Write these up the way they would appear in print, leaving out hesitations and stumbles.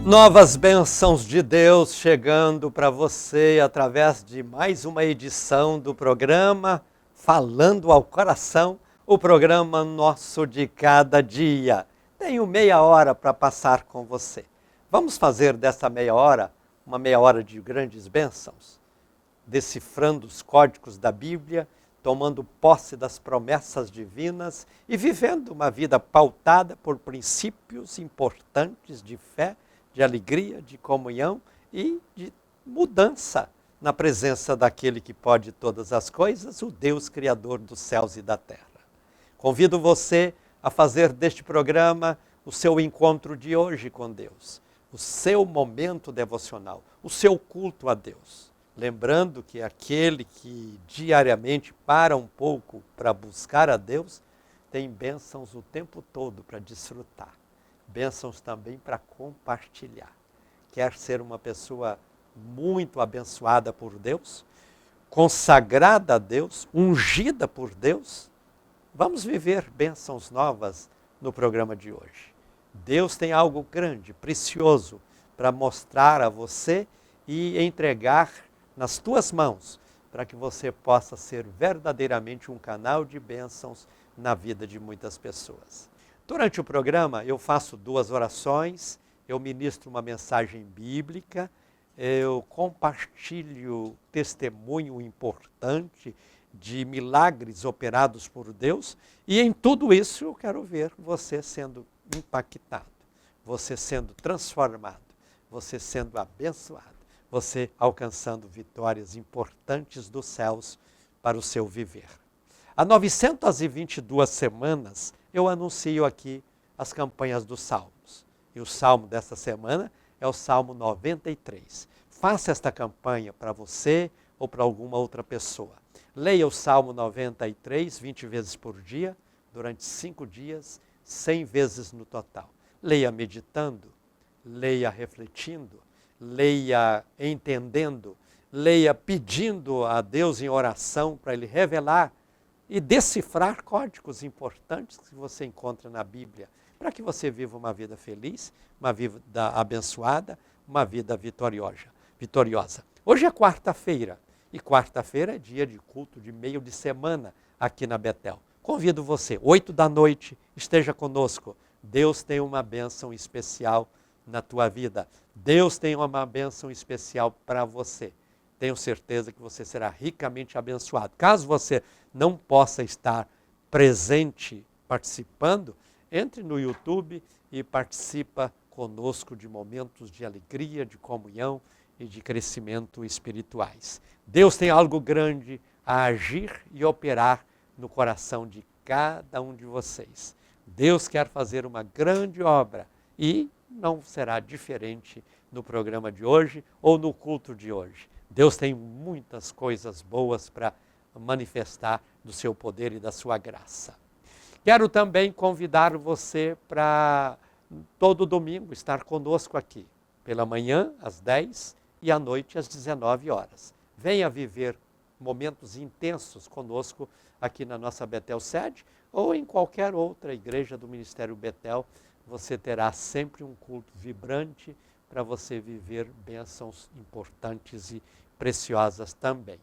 Novas bênçãos de Deus chegando para você através de mais uma edição do programa Falando ao Coração, o programa nosso de cada dia. Tenho meia hora para passar com você. Vamos fazer dessa meia hora uma meia hora de grandes bênçãos, decifrando os códigos da Bíblia, tomando posse das promessas divinas e vivendo uma vida pautada por princípios importantes de fé, de alegria, de comunhão e de mudança na presença daquele que pode todas as coisas, o Deus Criador dos céus e da terra. Convido você a fazer deste programa o seu encontro de hoje com Deus, o seu momento devocional, o seu culto a Deus. Lembrando que aquele que diariamente para um pouco para buscar a Deus, tem bênçãos o tempo todo para desfrutar. Bênçãos também para compartilhar. Quer ser uma pessoa muito abençoada por Deus, consagrada a Deus, ungida por Deus? Vamos viver bênçãos novas no programa de hoje. Deus tem algo grande, precioso, para mostrar a você e entregar nas tuas mãos, para que você possa ser verdadeiramente um canal de bênçãos na vida de muitas pessoas. Durante o programa eu faço 2 orações, eu ministro uma mensagem bíblica, eu compartilho testemunho importante de milagres operados por Deus e em tudo isso eu quero ver você sendo impactado, você sendo transformado, você sendo abençoado, você alcançando vitórias importantes dos céus para o seu viver. Há 922 semanas eu anuncio aqui as campanhas dos Salmos. E o salmo dessa semana é o Salmo 93. Faça esta campanha para você ou para alguma outra pessoa. Leia o Salmo 93 20 vezes por dia, durante 5 dias, 100 vezes no total. Leia meditando, leia refletindo, leia entendendo, leia pedindo a Deus em oração para Ele revelar e decifrar códigos importantes que você encontra na Bíblia, para que você viva uma vida feliz, uma vida abençoada, uma vida vitoriosa. Hoje é quarta-feira, e quarta-feira é dia de culto de meio de semana aqui na Betel. Convido você, 8 da noite, esteja conosco. Deus tem uma bênção especial na tua vida. Deus tem uma bênção especial para você. Tenho certeza que você será ricamente abençoado. Caso você não possa estar presente, participando, entre no YouTube e participa conosco de momentos de alegria, de comunhão e de crescimento espirituais. Deus tem algo grande a agir e operar no coração de cada um de vocês. Deus quer fazer uma grande obra e não será diferente no programa de hoje ou no culto de hoje. Deus tem muitas coisas boas para manifestar do seu poder e da sua graça. Quero também convidar você para todo domingo estar conosco aqui, pela manhã às 10 e à noite às 19 horas. Venha viver momentos intensos conosco aqui na nossa Betel Sede ou em qualquer outra igreja do Ministério Betel. Você terá sempre um culto vibrante para você viver bênçãos importantes e preciosas também.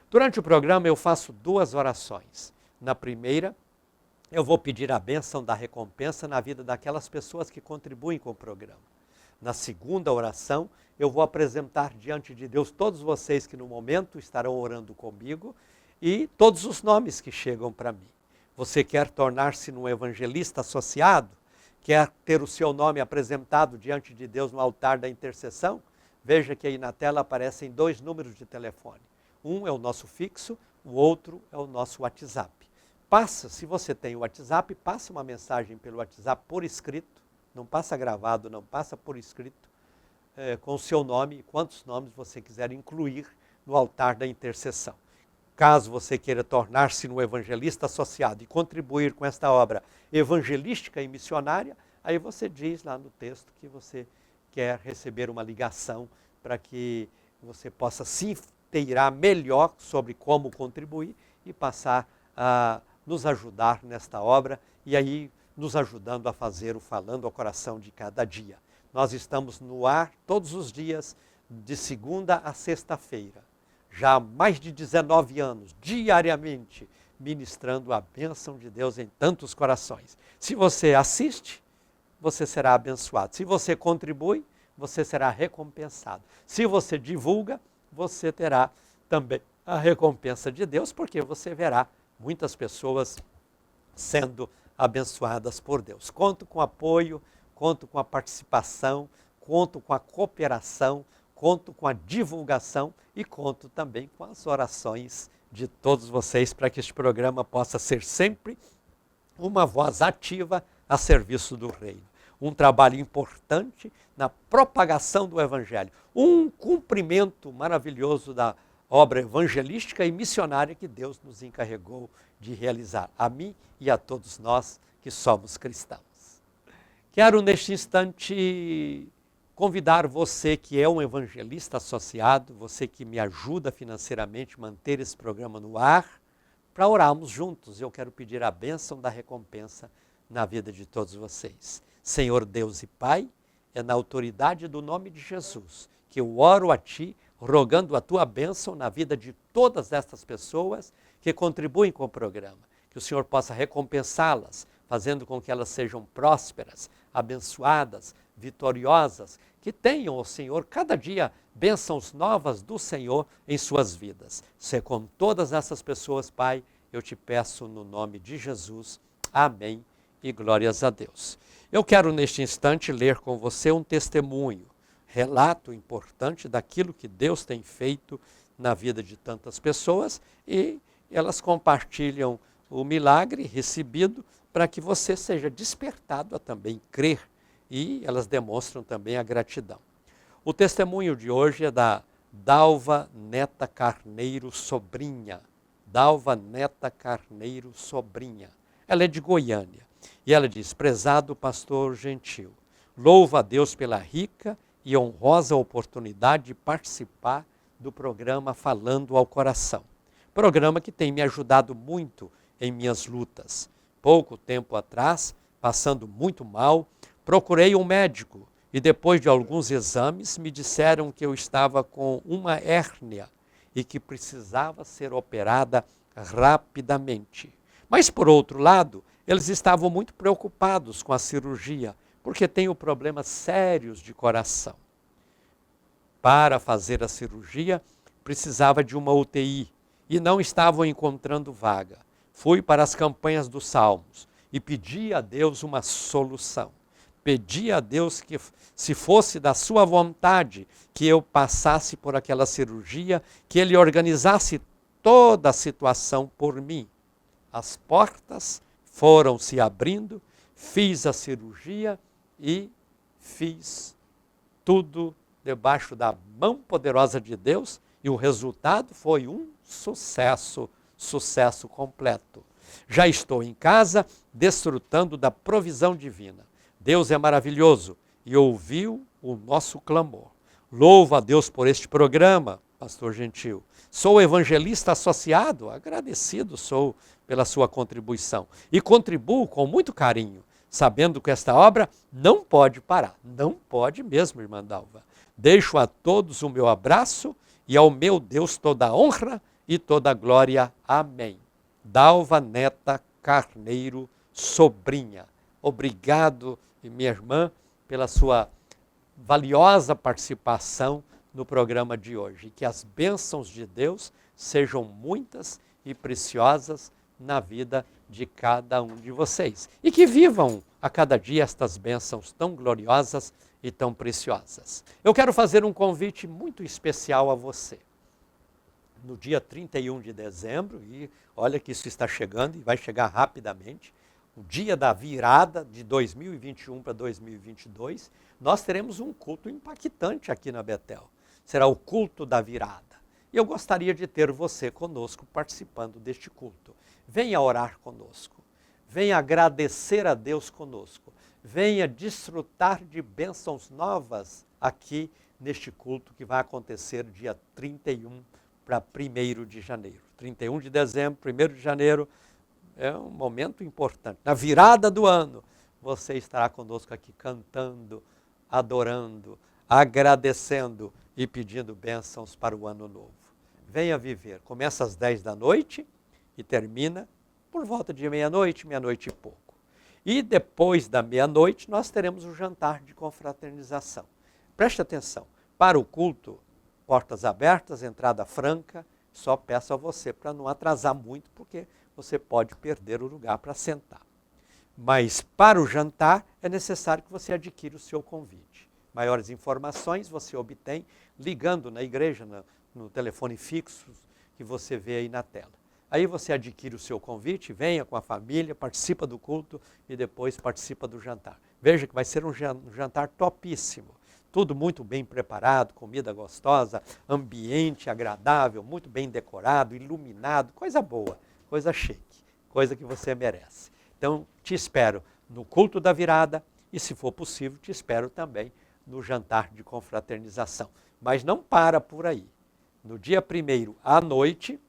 Durante o programa eu faço 2 orações. Na primeira, eu vou pedir a bênção da recompensa na vida daquelas pessoas que contribuem com o programa. Na segunda oração, eu vou apresentar diante de Deus todos vocês que no momento estarão orando comigo e todos os nomes que chegam para mim. Você quer tornar-se um evangelista associado? Quer ter o seu nome apresentado diante de Deus no altar da intercessão? Veja que aí na tela aparecem 2 números de telefone. Um é o nosso fixo, o outro é o nosso WhatsApp. Se você tem o WhatsApp, passa uma mensagem pelo WhatsApp por escrito, não passa gravado, não passa por escrito, com o seu nome e quantos nomes você quiser incluir no altar da intercessão. Caso você queira tornar-se um evangelista associado e contribuir com esta obra evangelística e missionária, aí você diz lá no texto que você quer receber uma ligação para que você possa se inteirar melhor sobre como contribuir e passar a nos ajudar nesta obra e aí nos ajudando a fazer o Falando ao Coração de cada dia. Nós estamos no ar todos os dias, de segunda a sexta-feira. Já há mais de 19 anos, diariamente, ministrando a bênção de Deus em tantos corações. Se você assiste, você será abençoado. Se você contribui, você será recompensado. Se você divulga, você terá também a recompensa de Deus, porque você verá muitas pessoas sendo abençoadas por Deus. Conto com apoio, conto com a participação, conto com a cooperação, conto com a divulgação e conto também com as orações de todos vocês para que este programa possa ser sempre uma voz ativa a serviço do reino. Um trabalho importante na propagação do evangelho. Um cumprimento maravilhoso da obra evangelística e missionária que Deus nos encarregou de realizar, a mim e a todos nós que somos cristãos. Quero neste instante convidar você que é um evangelista associado, você que me ajuda financeiramente a manter esse programa no ar, para orarmos juntos. Eu quero pedir a bênção da recompensa na vida de todos vocês. Senhor Deus e Pai, é na autoridade do nome de Jesus que eu oro a Ti, rogando a Tua bênção na vida de todas estas pessoas que contribuem com o programa. Que o Senhor possa recompensá-las, fazendo com que elas sejam prósperas, abençoadas, vitoriosas, que tenham, ó Senhor, cada dia bênçãos novas do Senhor em suas vidas. Se com todas essas pessoas, Pai, eu te peço no nome de Jesus. Amém e glórias a Deus. Eu quero neste instante ler com você um testemunho, relato importante daquilo que Deus tem feito na vida de tantas pessoas e elas compartilham o milagre recebido para que você seja despertado a também crer e elas demonstram também a gratidão. O testemunho de hoje é da Dalva Neta Carneiro Sobrinha. Dalva Neta Carneiro Sobrinha. Ela é de Goiânia e ela diz: prezado pastor Gentil, louvo a Deus pela rica e honrosa oportunidade de participar do programa Falando ao Coração. Programa que tem me ajudado muito em minhas lutas. Pouco tempo atrás, passando muito mal, procurei um médico e depois de alguns exames me disseram que eu estava com uma hérnia e que precisava ser operada rapidamente. Mas por outro lado, eles estavam muito preocupados com a cirurgia, porque tenho problemas sérios de coração. Para fazer a cirurgia, precisava de uma UTI e não estavam encontrando vaga. Fui para as campanhas dos Salmos e pedi a Deus uma solução. Pedi a Deus que, se fosse da sua vontade, que eu passasse por aquela cirurgia, que Ele organizasse toda a situação por mim. As portas foram se abrindo, fiz a cirurgia e fiz tudo debaixo da mão poderosa de Deus e o resultado foi um sucesso completo. Já estou em casa desfrutando da provisão divina. Deus é maravilhoso e ouviu o nosso clamor. Louvo a Deus por este programa, pastor Gentil. Sou evangelista associado, agradecido sou pela sua contribuição. E contribuo com muito carinho, sabendo que esta obra não pode parar. Não pode mesmo, irmã Dalva. Deixo a todos o meu abraço e ao meu Deus toda a honra e toda a glória. Amém. Dalva Neta Carneiro Sobrinha. Obrigado, minha irmã, pela sua valiosa participação no programa de hoje. Que as bênçãos de Deus sejam muitas e preciosas na vida de cada um de vocês. E que vivam a cada dia estas bênçãos tão gloriosas e tão preciosas. Eu quero fazer um convite muito especial a você. No dia 31 de dezembro, e olha que isso está chegando e vai chegar rapidamente, o dia da virada de 2021 para 2022, nós teremos um culto impactante aqui na Betel. Será o culto da virada. E eu gostaria de ter você conosco participando deste culto. Venha orar conosco. Venha agradecer a Deus conosco. Venha desfrutar de bênçãos novas aqui neste culto que vai acontecer dia 31 para 1º de janeiro. 31 de dezembro, 1º de janeiro, é um momento importante. Na virada do ano, você estará conosco aqui cantando adorando, agradecendo e pedindo bênçãos para o ano novo. Venha viver. Começa às 10 da noite e termina por volta de meia-noite, meia-noite e pouco. E depois da meia-noite nós teremos o jantar de confraternização. Preste atenção, para o culto, portas abertas, entrada franca, só peço a você para não atrasar muito, porque você pode perder o lugar para sentar. Mas para o jantar é necessário que você adquira o seu convite. Maiores informações você obtém ligando na igreja, no telefone fixo que você vê aí na tela. Aí você adquire o seu convite, venha com a família, participa do culto e depois participa do jantar. Veja que vai ser um jantar topíssimo. Tudo muito bem preparado, comida gostosa, ambiente agradável, muito bem decorado, iluminado, coisa boa, coisa chique, coisa que você merece. Então, te espero no culto da virada e, se for possível, te espero também no jantar de confraternização. Mas não para por aí. No dia 1º à noite,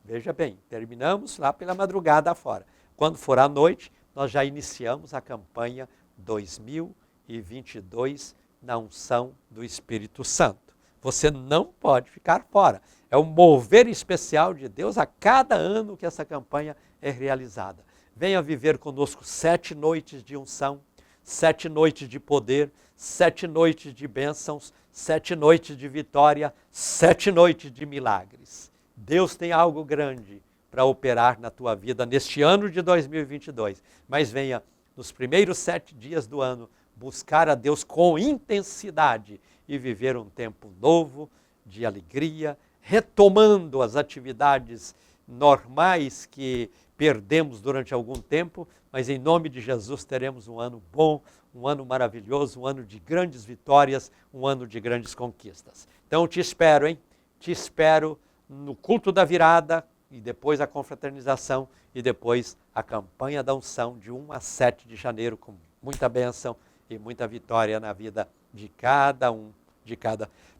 veja bem, terminamos lá pela madrugada afora. Quando for à noite, nós já iniciamos a campanha 2022 na unção do Espírito Santo. Você não pode ficar fora. É um mover especial de Deus a cada ano que essa campanha é realizada. Venha viver conosco 7 noites de unção, 7 noites de poder, 7 noites de bênçãos, 7 noites de vitória, 7 noites de milagres. Deus tem algo grande para operar na tua vida neste ano de 2022. Mas venha nos primeiros 7 dias do ano buscar a Deus com intensidade e viver um tempo novo de alegria, retomando as atividades normais que perdemos durante algum tempo, mas em nome de Jesus teremos um ano bom, um ano maravilhoso, um ano de grandes vitórias, um ano de grandes conquistas. Então te espero, hein? Te espero no culto da virada e depois a confraternização e depois a campanha da unção de 1 a 7 de janeiro com muita bênção e muita vitória na vida de cada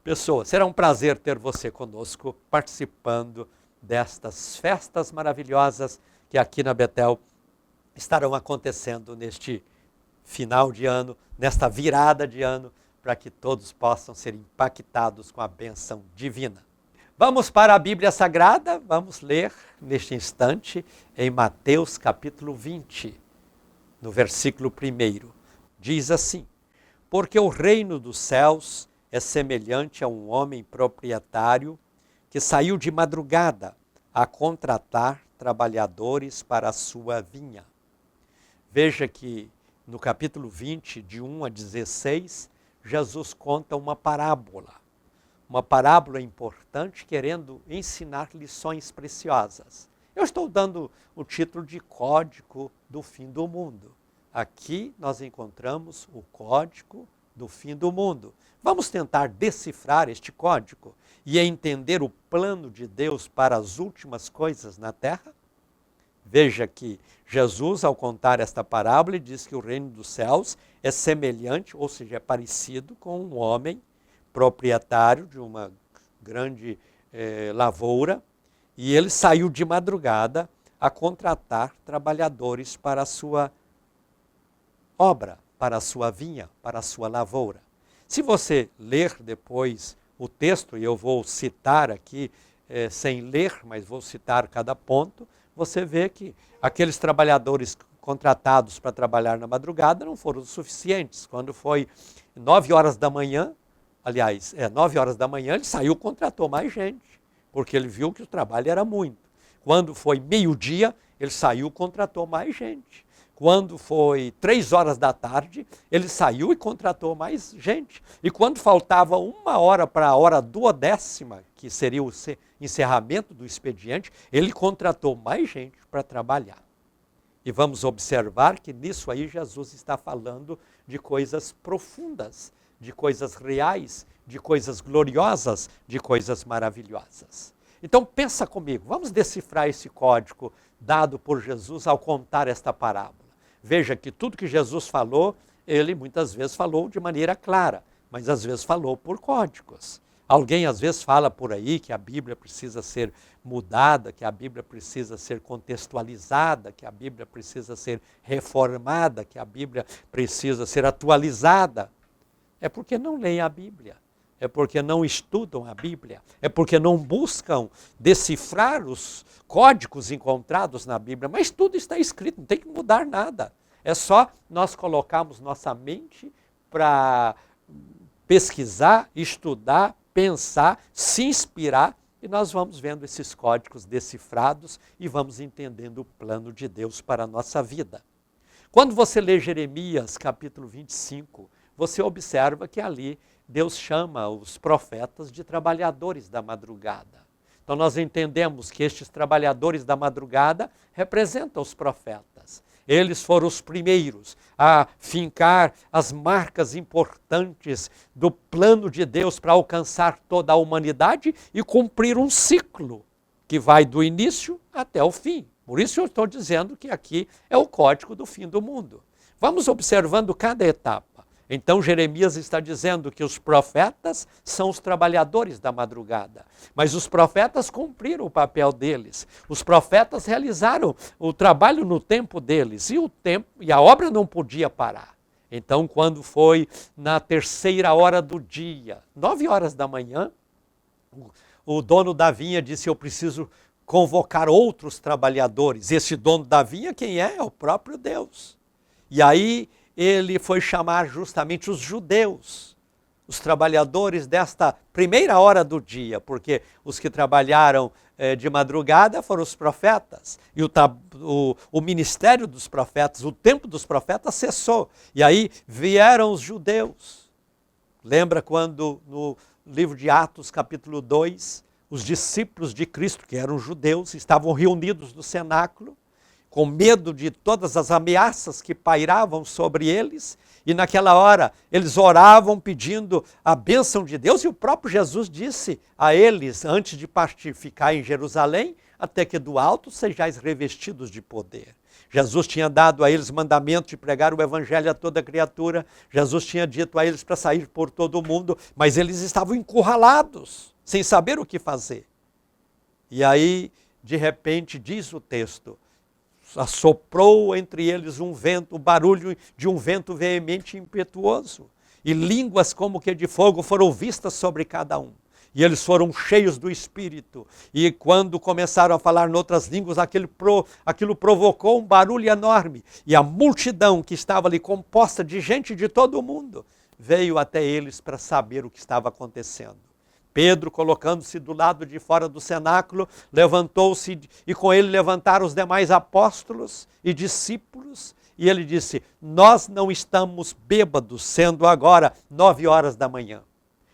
pessoa. Será um prazer ter você conosco participando destas festas maravilhosas que aqui na Betel estarão acontecendo neste final de ano, nesta virada de ano, para que todos possam ser impactados com a bênção divina. Vamos para a Bíblia Sagrada, vamos ler neste instante em Mateus capítulo 20, no versículo 1. Diz assim: porque o reino dos céus é semelhante a um homem proprietário que saiu de madrugada a contratar trabalhadores para a sua vinha. Veja que no capítulo 20, de 1 a 16, Jesus conta uma parábola importante, querendo ensinar lições preciosas. Eu estou dando o título de Código do Fim do Mundo. Aqui nós encontramos o código do fim do mundo. Vamos tentar decifrar este código e entender o plano de Deus para as últimas coisas na terra? Veja que Jesus, ao contar esta parábola, diz que o reino dos céus é semelhante, ou seja, é parecido com um homem proprietário de uma grande lavoura, e ele saiu de madrugada a contratar trabalhadores para a sua obra, para a sua vinha, para a sua lavoura. Se você ler depois o texto, e eu vou citar aqui, sem ler, mas vou citar cada ponto, você vê que aqueles trabalhadores contratados para trabalhar na madrugada não foram suficientes. Quando foi 9 horas da manhã, 9 horas da manhã, ele saiu e contratou mais gente, porque ele viu que o trabalho era muito. Quando foi meio-dia, ele saiu e contratou mais gente. Quando foi 3 horas da tarde, ele saiu e contratou mais gente. E quando faltava 1 hora para a hora 12ª, que seria o encerramento do expediente, ele contratou mais gente para trabalhar. E vamos observar que nisso aí Jesus está falando de coisas profundas, de coisas reais, de coisas gloriosas, de coisas maravilhosas. Então pensa comigo, vamos decifrar esse código dado por Jesus ao contar esta parábola. Veja que tudo que Jesus falou, ele muitas vezes falou de maneira clara, mas às vezes falou por códigos. Alguém às vezes fala por aí que a Bíblia precisa ser mudada, que a Bíblia precisa ser contextualizada, que a Bíblia precisa ser reformada, que a Bíblia precisa ser atualizada. É porque não leem a Bíblia. É porque não estudam a Bíblia. É porque não buscam decifrar os códigos encontrados na Bíblia. Mas tudo está escrito, não tem que mudar nada. É só nós colocarmos nossa mente para pesquisar, estudar, pensar, se inspirar, e nós vamos vendo esses códigos decifrados e vamos entendendo o plano de Deus para a nossa vida. Quando você lê Jeremias capítulo 25, você observa que ali Deus chama os profetas de trabalhadores da madrugada. Então nós entendemos que estes trabalhadores da madrugada representam os profetas. Eles foram os primeiros a fincar as marcas importantes do plano de Deus para alcançar toda a humanidade e cumprir um ciclo que vai do início até o fim. Por isso eu estou dizendo que aqui é o código do fim do mundo. Vamos observando cada etapa. Então Jeremias está dizendo que os profetas são os trabalhadores da madrugada. Mas os profetas cumpriram o papel deles. Os profetas realizaram o trabalho no tempo deles. E a obra não podia parar. Então quando foi na terceira hora do dia, 9 horas da manhã, o dono da vinha disse: eu preciso convocar outros trabalhadores. Esse dono da vinha quem é? É o próprio Deus. E aí ele foi chamar justamente os judeus, os trabalhadores desta primeira hora do dia, porque os que trabalharam de madrugada foram os profetas, e o ministério dos profetas, o tempo dos profetas cessou, e aí vieram os judeus. Lembra quando no livro de Atos capítulo 2, os discípulos de Cristo, que eram judeus, estavam reunidos no cenáculo, com medo de todas as ameaças que pairavam sobre eles, e naquela hora eles oravam pedindo a bênção de Deus, e o próprio Jesus disse a eles, antes de partir, ficar em Jerusalém, até que do alto sejais revestidos de poder. Jesus tinha dado a eles mandamento de pregar o evangelho a toda criatura, Jesus tinha dito a eles para sair por todo o mundo, mas eles estavam encurralados, sem saber o que fazer. E aí, de repente, diz o texto, assoprou entre eles um vento, o barulho de um vento veemente e impetuoso, e línguas como que de fogo foram vistas sobre cada um. E eles foram cheios do Espírito, e quando começaram a falar noutras línguas, aquilo provocou um barulho enorme, e a multidão que estava ali composta de gente de todo o mundo, veio até eles para saber o que estava acontecendo. Pedro, colocando-se do lado de fora do cenáculo, levantou-se e com ele levantaram os demais apóstolos e discípulos. E ele disse: nós não estamos bêbados, sendo agora 9 horas da manhã.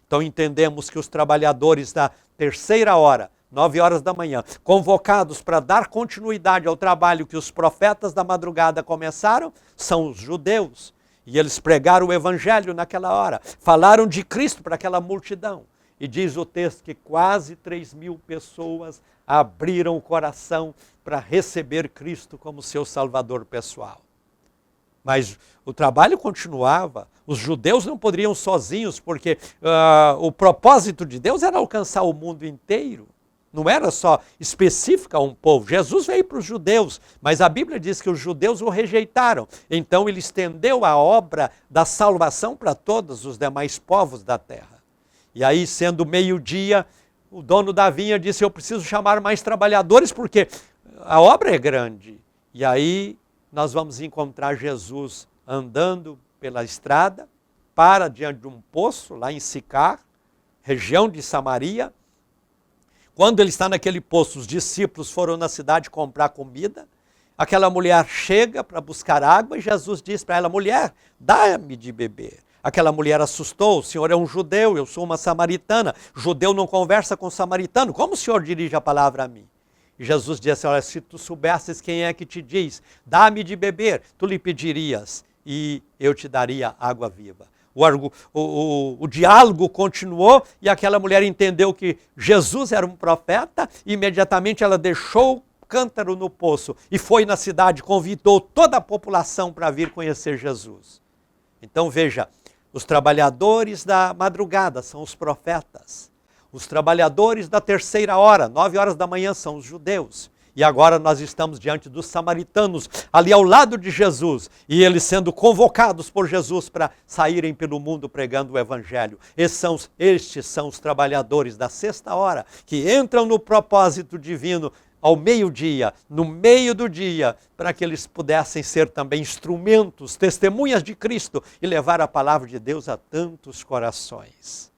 Então entendemos que os trabalhadores da terceira hora, 9 horas da manhã, convocados para dar continuidade ao trabalho que os profetas da madrugada começaram, são os judeus. E eles pregaram o evangelho naquela hora, falaram de Cristo para aquela multidão. E diz o texto que quase 3.000 pessoas abriram o coração para receber Cristo como seu Salvador pessoal. Mas o trabalho continuava, os judeus não poderiam sozinhos, porque o propósito de Deus era alcançar o mundo inteiro. Não era só específica a um povo. Jesus veio para os judeus, mas a Bíblia diz que os judeus o rejeitaram. Então ele estendeu a obra da salvação para todos os demais povos da terra. E aí, sendo meio-dia, o dono da vinha disse: eu preciso chamar mais trabalhadores porque a obra é grande. E aí nós vamos encontrar Jesus andando pela estrada, para diante de um poço, lá em Sicar, região de Samaria. Quando ele está naquele poço, os discípulos foram na cidade comprar comida. Aquela mulher chega para buscar água e Jesus diz para ela: mulher, dá-me de beber. Aquela mulher assustou: o senhor é um judeu, eu sou uma samaritana. Judeu não conversa com samaritano, como o senhor dirige a palavra a mim? E Jesus disse: olha, se tu soubesses quem é que te diz, dá-me de beber, tu lhe pedirias e eu te daria água viva. O diálogo continuou e aquela mulher entendeu que Jesus era um profeta, e imediatamente ela deixou o cântaro no poço e foi na cidade, convidou toda a população para vir conhecer Jesus. Então veja, os trabalhadores da madrugada são os profetas. Os trabalhadores da terceira hora, 9 horas da manhã, são os judeus. E agora nós estamos diante dos samaritanos, ali ao lado de Jesus, e eles sendo convocados por Jesus para saírem pelo mundo pregando o evangelho. Estes são os trabalhadores da sexta hora, que entram no propósito divino ao meio-dia, no meio do dia, para que eles pudessem ser também instrumentos, testemunhas de Cristo e levar a palavra de Deus a tantos corações.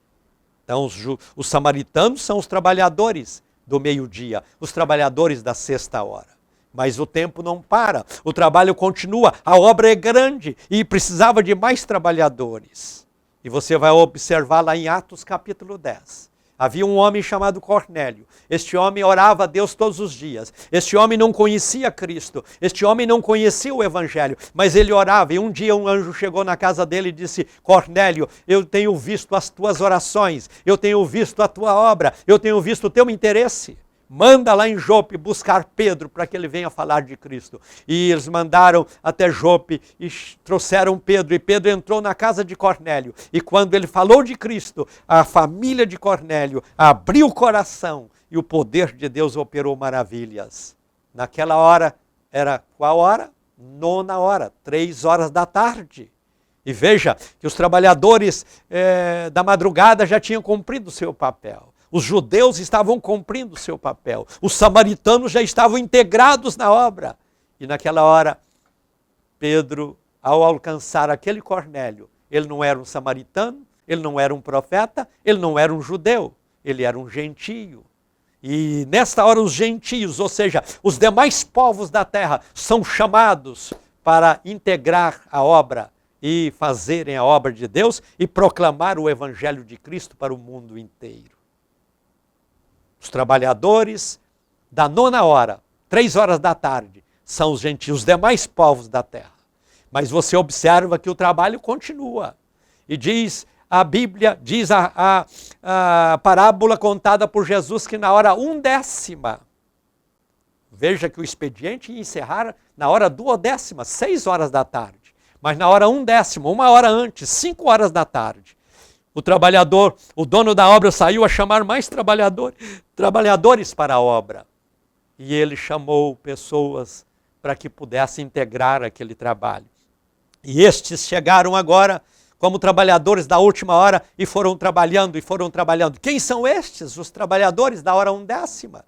Então os samaritanos são os trabalhadores do meio-dia, os trabalhadores da sexta hora. Mas o tempo não para, o trabalho continua, a obra é grande e precisava de mais trabalhadores. E você vai observar lá em Atos capítulo 10. Havia um homem chamado Cornélio. Este homem orava a Deus todos os dias. Este homem não conhecia Cristo. Este homem não conhecia o Evangelho. Mas ele orava. E um dia um anjo chegou na casa dele e disse: Cornélio, eu tenho visto as tuas orações. Eu tenho visto a tua obra. Eu tenho visto o teu interesse. Manda lá em Jope buscar Pedro para que ele venha falar de Cristo. E eles mandaram até Jope e trouxeram Pedro. E Pedro entrou na casa de Cornélio. E quando ele falou de Cristo, a família de Cornélio abriu o coração e o poder de Deus operou maravilhas. Naquela hora, era qual hora? 9ª hora, 3 horas da tarde. E veja que os trabalhadores da madrugada já tinham cumprido o seu papel. Os judeus estavam cumprindo o seu papel. Os samaritanos já estavam integrados na obra. E naquela hora, Pedro, ao alcançar aquele Cornélio, ele não era um samaritano, ele não era um profeta, ele não era um judeu, ele era um gentio. E nesta hora os gentios, ou seja, os demais povos da terra, são chamados para integrar a obra e fazerem a obra de Deus e proclamar o evangelho de Cristo para o mundo inteiro. Os trabalhadores da 9ª hora, 3 horas da tarde, são os gentios, os demais povos da terra. Mas você observa que o trabalho continua. E diz a Bíblia, diz a parábola contada por Jesus que na hora 1/10, veja que o expediente ia encerrar na hora 2/10, 6 horas da tarde. Mas na hora 1/10, 1 hora antes, 5 horas da tarde, o trabalhador, o dono da obra saiu a chamar mais trabalhadores para a obra. E ele chamou pessoas para que pudessem integrar aquele trabalho. E estes chegaram agora como trabalhadores da última hora e foram trabalhando e foram trabalhando. Quem são estes? Os trabalhadores da hora 1/10.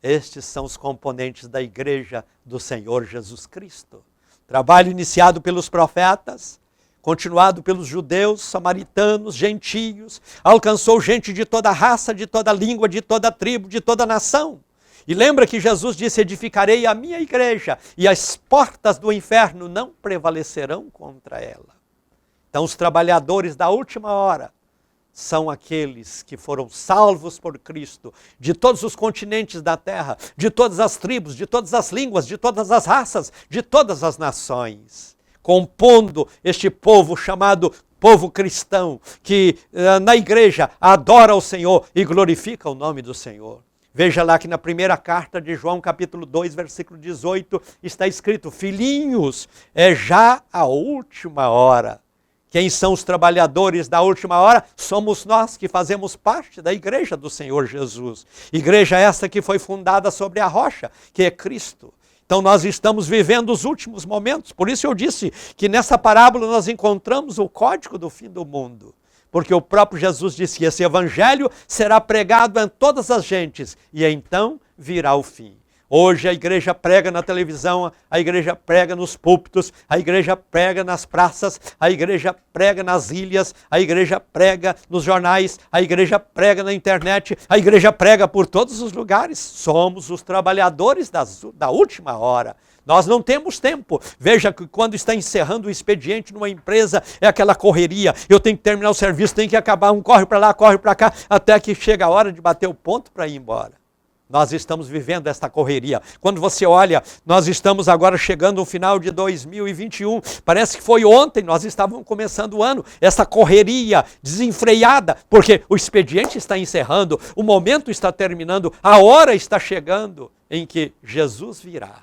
Estes são os componentes da igreja do Senhor Jesus Cristo. Trabalho iniciado pelos profetas, continuado pelos judeus, samaritanos, gentios, alcançou gente de toda raça, de toda língua, de toda tribo, de toda nação. E lembra que Jesus disse: edificarei a minha igreja e as portas do inferno não prevalecerão contra ela. Então os trabalhadores da última hora são aqueles que foram salvos por Cristo, de todos os continentes da terra, de todas as tribos, de todas as línguas, de todas as raças, de todas as nações, compondo este povo chamado povo cristão, que na igreja adora o Senhor e glorifica o nome do Senhor. Veja lá que na primeira carta de João, capítulo 2, versículo 18, está escrito: filhinhos, é já a última hora. Quem são os trabalhadores da última hora? Somos nós que fazemos parte da igreja do Senhor Jesus. Igreja esta que foi fundada sobre a rocha, que é Cristo. Então nós estamos vivendo os últimos momentos. Por isso eu disse que nessa parábola nós encontramos o código do fim do mundo. Porque o próprio Jesus disse que esse evangelho será pregado em todas as gentes e então virá o fim. Hoje a igreja prega na televisão, a igreja prega nos púlpitos, a igreja prega nas praças, a igreja prega nas ilhas, a igreja prega nos jornais, a igreja prega na internet, a igreja prega por todos os lugares. Somos os trabalhadores da última hora. Nós não temos tempo. Veja que quando está encerrando o expediente numa empresa, é aquela correria. Eu tenho que terminar o serviço, tenho que acabar, um corre para lá, corre para cá, até que chega a hora de bater o ponto para ir embora. Nós estamos vivendo esta correria. Quando você olha, nós estamos agora chegando no final de 2021. Parece que foi ontem, nós estávamos começando o ano. Essa correria desenfreada, porque o expediente está encerrando, o momento está terminando, a hora está chegando em que Jesus virá.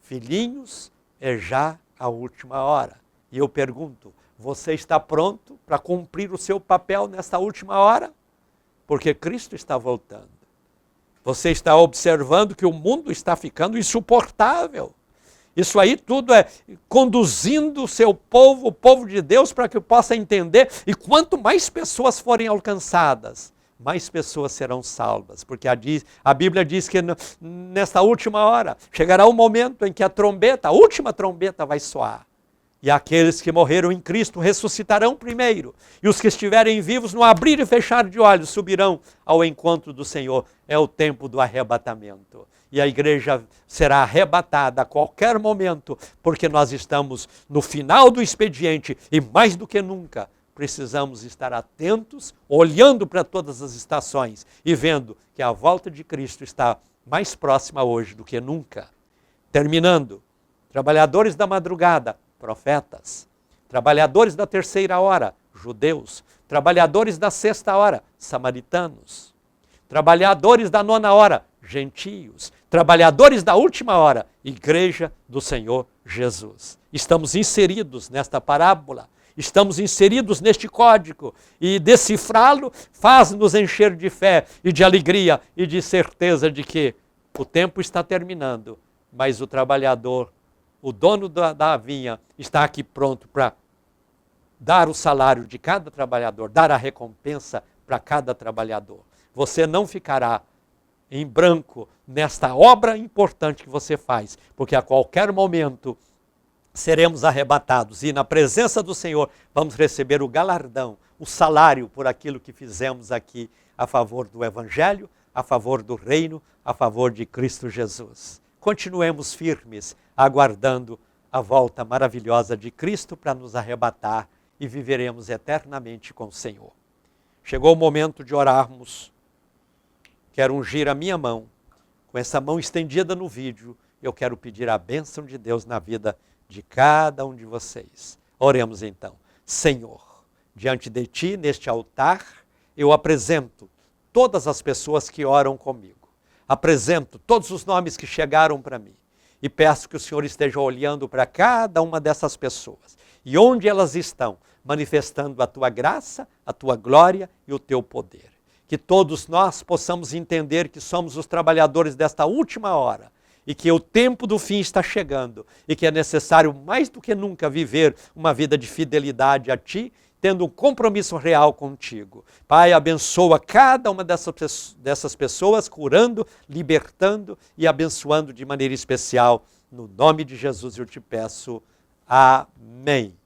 Filhinhos, é já a última hora. E eu pergunto, você está pronto para cumprir o seu papel nesta última hora? Porque Cristo está voltando. Você está observando que o mundo está ficando insuportável. Isso aí tudo é conduzindo o povo de Deus, para que possa entender. E quanto mais pessoas forem alcançadas, mais pessoas serão salvas. Porque a Bíblia diz que nesta última hora, chegará um momento em que a última trombeta vai soar. E aqueles que morreram em Cristo ressuscitarão primeiro. E os que estiverem vivos, no abrir e fechar de olhos, subirão ao encontro do Senhor. É o tempo do arrebatamento. E a igreja será arrebatada a qualquer momento, porque nós estamos no final do expediente e mais do que nunca precisamos estar atentos, olhando para todas as estações e vendo que a volta de Cristo está mais próxima hoje do que nunca. Terminando, trabalhadores da madrugada, profetas, trabalhadores da terceira hora, judeus, trabalhadores da sexta hora, samaritanos, trabalhadores da nona hora, gentios, trabalhadores da última hora, igreja do Senhor Jesus. Estamos inseridos nesta parábola, estamos inseridos neste código, e decifrá-lo faz-nos encher de fé e de alegria e de certeza de que o tempo está terminando, mas o trabalhador, o dono da vinha, está aqui pronto para dar o salário de cada trabalhador, dar a recompensa para cada trabalhador. Você não ficará em branco nesta obra importante que você faz, porque a qualquer momento seremos arrebatados e na presença do Senhor vamos receber o galardão, o salário por aquilo que fizemos aqui a favor do Evangelho, a favor do reino, a favor de Cristo Jesus. Continuemos firmes, aguardando a volta maravilhosa de Cristo para nos arrebatar e viveremos eternamente com o Senhor. Chegou o momento de orarmos. Quero ungir a minha mão, com essa mão estendida no vídeo, eu quero pedir a bênção de Deus na vida de cada um de vocês. Oremos então. Senhor, diante de Ti, neste altar, eu apresento todas as pessoas que oram comigo. Apresento todos os nomes que chegaram para mim. E peço que o Senhor esteja olhando para cada uma dessas pessoas. E onde elas estão, manifestando a Tua graça, a Tua glória e o Teu poder. Que todos nós possamos entender que somos os trabalhadores desta última hora. E que o tempo do fim está chegando. E que é necessário mais do que nunca viver uma vida de fidelidade a Ti, tendo um compromisso real contigo. Pai, abençoa cada uma dessas pessoas, curando, libertando e abençoando de maneira especial. No nome de Jesus eu te peço. Amém.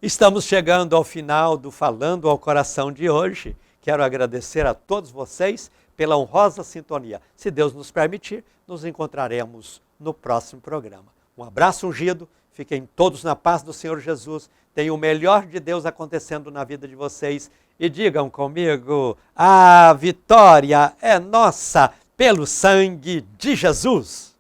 Estamos chegando ao final do Falando ao Coração de hoje. Quero agradecer a todos vocês pela honrosa sintonia. Se Deus nos permitir, nos encontraremos no próximo programa. Um abraço ungido. Fiquem todos na paz do Senhor Jesus. Tenham o melhor de Deus acontecendo na vida de vocês. E digam comigo, a vitória é nossa pelo sangue de Jesus.